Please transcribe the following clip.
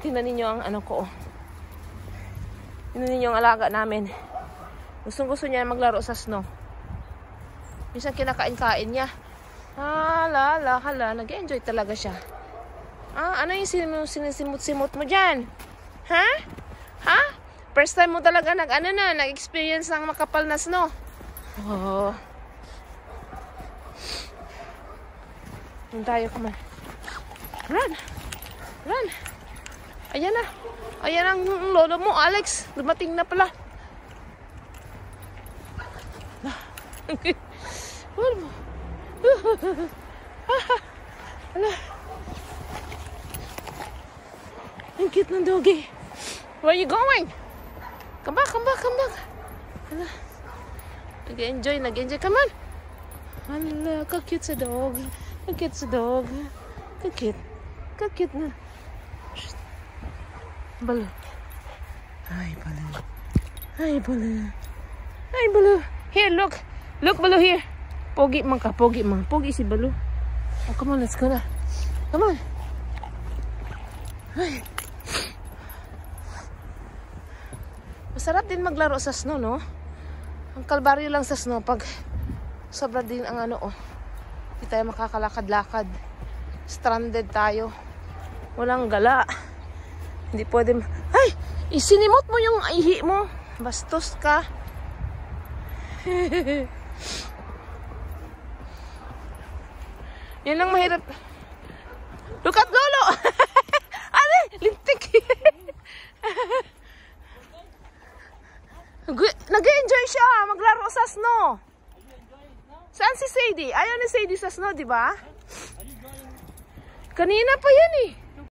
Tingnan ninyo ang ano ko. Tingnan ninyo ang alaga namin. Gustong-gusto niya maglaro sa snow. Minsan kinakain-kain niya. Hala, nag-enjoy talaga siya. Ano yung sinisimot-simot mo dyan? Ha? First time mo talaga nag-experience ng makapal na snow. Oh. Yun tayo, come on. Run! Ayan na. Ayan ang lolo mo, Alex. Dumating na pala. Ang cute ng doggy. Where are you going? Come back. Nag-enjoy. Come on. Hala, ka-cute sa dog. Ka-cute na. Balo. Hi, Balo. Here, look. Look, Balo, here. Pogi man. Pogi si Balo. Oh, come on, let's go na. Come on. Ay. Masarap din maglaro sa snow, no? Ang kalbaryo lang sa snow pag sobra din ang hindi tayo makakalakad-lakad. Stranded tayo. Walang gala. Hindi pwede. Ay! Isinimot mo yung ihi mo. Bastos ka. Yan lang mahirap. Look at Lolo! Ano? Lintik! Nag-enjoy siya maglaro sa snow. Saan si Sadie? Ayaw ni Sadie sa snow, di ba? Kanina pa yan eh.